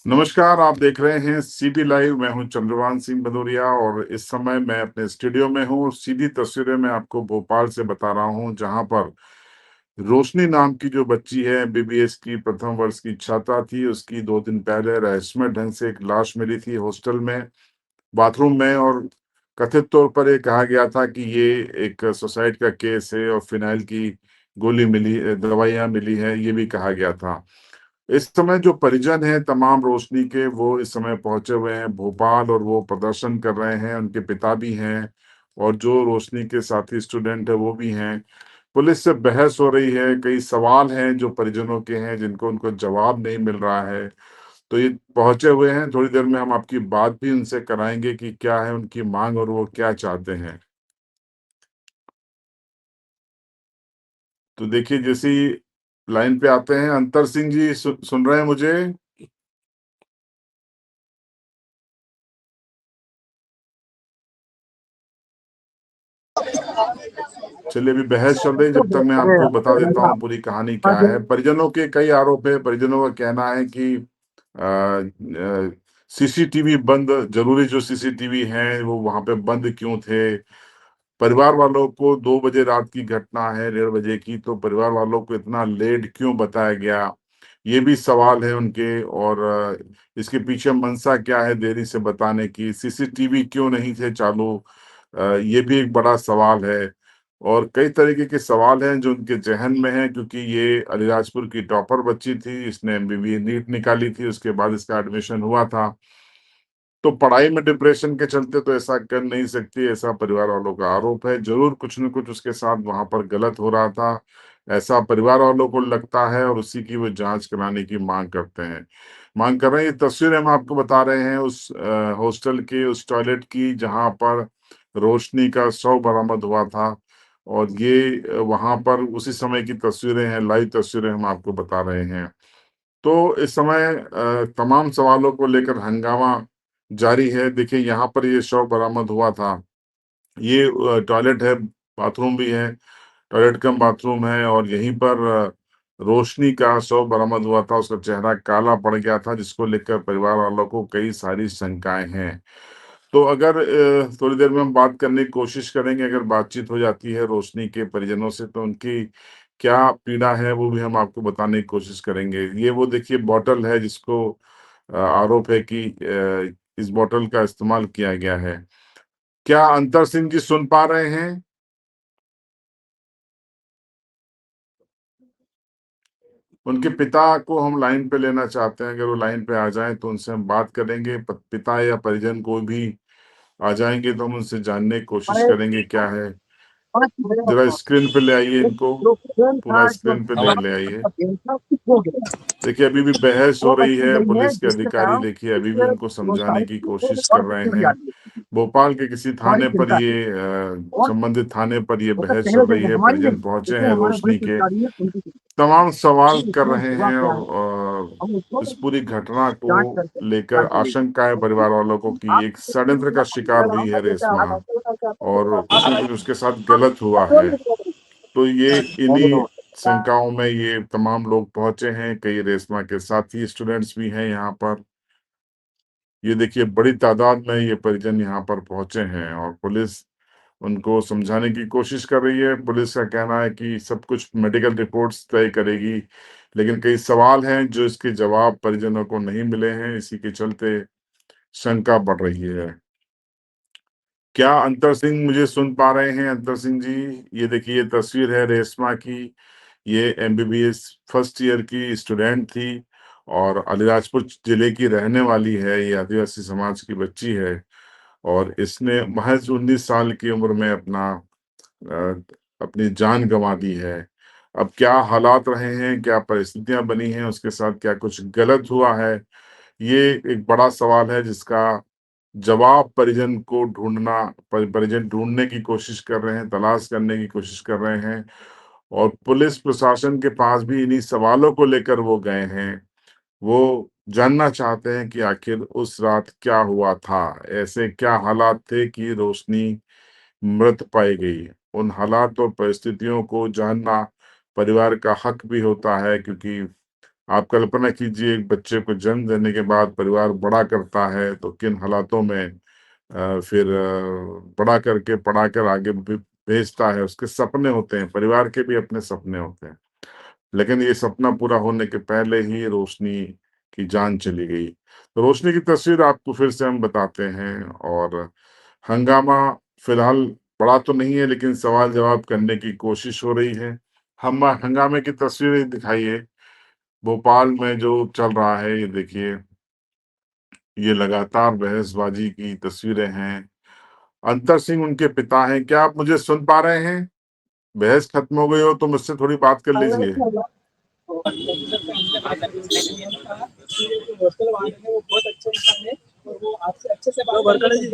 नमस्कार, आप देख रहे हैं सीबी लाइव। मैं हूं चंद्रभान सिंह भदौरिया और इस समय मैं अपने स्टूडियो में हूं। सीधी तस्वीरें मैं आपको भोपाल से बता रहा हूं, जहां पर रोशनी नाम की जो बच्ची है, एमबीबीएस की प्रथम वर्ष की छात्रा थी। उसकी 2 दिन पहले रहस्यमय ढंग से एक लाश मिली थी हॉस्टल में, बाथरूम में। और कथित तौर पर ये कहा गया था कि ये एक सुसाइड का केस है और फिनाइल की गोली मिली, दवाइयां मिली है, ये भी कहा गया था। इस समय जो परिजन हैं तमाम रोशनी के, वो इस समय पहुंचे हुए हैं भोपाल और वो प्रदर्शन कर रहे हैं। उनके पिता भी हैं और जो रोशनी के साथी स्टूडेंट है वो भी हैं। पुलिस से बहस हो रही है, कई सवाल हैं जो परिजनों के हैं जिनको उनको जवाब नहीं मिल रहा है। तो ये पहुंचे हुए हैं, थोड़ी देर में हम आपकी बात भी उनसे कराएंगे कि क्या है उनकी मांग और वो क्या चाहते हैं। तो देखिए, जैसे ही लाइन पे आते हैं अंतर सिंह जी, सुन रहे हैं मुझे? चलिए, अभी बहस चल रही है, जब तक मैं आपको बता देता हूँ पूरी कहानी क्या है। परिजनों के कई आरोप है। परिजनों का कहना है कि सीसीटीवी बंद, जरूरी जो सीसीटीवी हैं वो वहां पे बंद क्यों थे। परिवार वालों को 2 बजे रात की घटना है, 1:30 बजे की, तो परिवार वालों को इतना लेट क्यों बताया गया, ये भी सवाल है उनके। और इसके पीछे मंशा क्या है देरी से बताने की, सीसीटीवी क्यों नहीं थे चालू, ये भी एक बड़ा सवाल है। और कई तरीके के सवाल हैं जो उनके जहन में हैं, क्योंकि ये अलीराजपुर की टॉपर बच्ची थी, इसने एमबीबीएस नीट निकाली थी, उसके बाद इसका एडमिशन हुआ था। तो पढ़ाई में डिप्रेशन के चलते तो ऐसा कर नहीं सकती, ऐसा परिवार वालों का आरोप है। जरूर कुछ न कुछ उसके साथ वहां पर गलत हो रहा था, ऐसा परिवार वालों को लगता है, और उसी की वो जांच कराने की मांग करते हैं, मांग कर रहे हैं। ये तस्वीरें हम आपको बता रहे हैं उस हॉस्टल के उस टॉयलेट की जहां पर रोशनी का शव बरामद हुआ था। और ये वहां पर उसी समय की तस्वीरें हैं, लाइव तस्वीरें हम आपको बता रहे हैं। तो इस समय तमाम सवालों को लेकर हंगामा जारी है। देखिए, यहाँ पर ये शव बरामद हुआ था। ये टॉयलेट है, बाथरूम भी है, टॉयलेट कम बाथरूम है, और यहीं पर रोशनी का शव बरामद हुआ था। उसका चेहरा काला पड़ गया था, जिसको लेकर परिवार वालों को कई सारी शंकाएं हैं। तो अगर थोड़ी देर में हम बात करने की कोशिश करेंगे, अगर बातचीत हो जाती है रोशनी के परिजनों से, तो उनकी क्या पीड़ा है वो भी हम आपको बताने की कोशिश करेंगे। ये वो देखिए बॉटल है जिसको आरोप है कि इस बॉटल का इस्तेमाल किया गया है। क्या अंतर सिंह जी सुन पा रहे हैं? उनके पिता को हम लाइन पे लेना चाहते हैं, अगर वो लाइन पे आ जाएं तो उनसे हम बात करेंगे। पिता या परिजन कोई भी आ जाएंगे तो हम उनसे जानने की कोशिश करेंगे क्या है। जरा स्क्रीन पे ले आइए इनको, पूरा स्क्रीन पे ले आइए। देखिए, अभी भी बहस हो रही है। पुलिस के अधिकारी देखिए अभी भी उनको समझाने की कोशिश कर रहे हैं। भोपाल के किसी थाने पर ये संबंधित थाने पर ये बहस चल रही है। परिजन पहुंचे हैं रोशनी के, तमाम सवाल कर रहे हैं, और इस पूरी घटना को लेकर आशंका है परिवार वालों को कि एक षड्यंत्र का शिकार हुई है रेशमा, और कुछ न कुछ उसके साथ गलत हुआ है। तो ये इन्हीं शंकाओं में ये तमाम लोग पहुंचे हैं। कई रेशमा के साथी स्टूडेंट्स भी हैं यहाँ पर। ये देखिए, बड़ी तादाद में ये परिजन यहाँ पर पहुंचे हैं, और पुलिस उनको समझाने की कोशिश कर रही है। पुलिस का कहना है कि सब कुछ मेडिकल रिपोर्ट्स तय करेगी, लेकिन कई सवाल हैं जो इसके जवाब परिजनों को नहीं मिले हैं, इसी के चलते शंका बढ़ रही है। क्या अंतर सिंह मुझे सुन पा रहे हैं? अंतर सिंह जी, ये देखिए, ये तस्वीर है रेशमा की। ये एमबीबीएस फर्स्ट ईयर की स्टूडेंट थी और अलीराजपुर जिले की रहने वाली है। ये आदिवासी समाज की बच्ची है, और इसने महज 19 साल की उम्र में अ, अपनी जान गंवा दी है। अब क्या हालात रहे हैं, क्या परिस्थितियां बनी हैं, उसके साथ क्या कुछ गलत हुआ है, ये एक बड़ा सवाल है जिसका जवाब परिजन को परिजन ढूंढने की कोशिश कर रहे हैं, तलाश करने की कोशिश कर रहे हैं। और पुलिस प्रशासन के पास भी इन्हीं सवालों को लेकर वो गए हैं। वो जानना चाहते हैं कि आखिर उस रात क्या हुआ था, ऐसे क्या हालात थे कि रोशनी मृत पाई गई। उन हालात और परिस्थितियों को जानना परिवार का हक भी होता है, क्योंकि आप कल्पना कीजिए एक बच्चे को जन्म देने के बाद परिवार बड़ा करता है तो किन हालातों में फिर बड़ा करके पढ़ा कर आगे भेजता है, उसके सपने होते हैं, परिवार के भी अपने सपने होते हैं। लेकिन ये सपना पूरा होने के पहले ही रोशनी की जान चली गई। तो रोशनी की तस्वीर आपको फिर से हम बताते हैं और हंगामा फिलहाल बड़ा तो नहीं है लेकिन सवाल-जवाब करने की कोशिश हो रही है। हम हंगामे की तस्वीरें दिखाइए, भोपाल में जो चल रहा है ये देखिए, ये लगातार बहसबाजी की तस्वीरें हैं। अंतर सिंह उनके पिता हैं, क्या आप मुझे सुन पा रहे हैं? बहस खत्म हो गई हो तो मुझसे थोड़ी बात कर लीजिए। वो बहुत अच्छे इंसान है और वो आपसे अच्छे से बात करके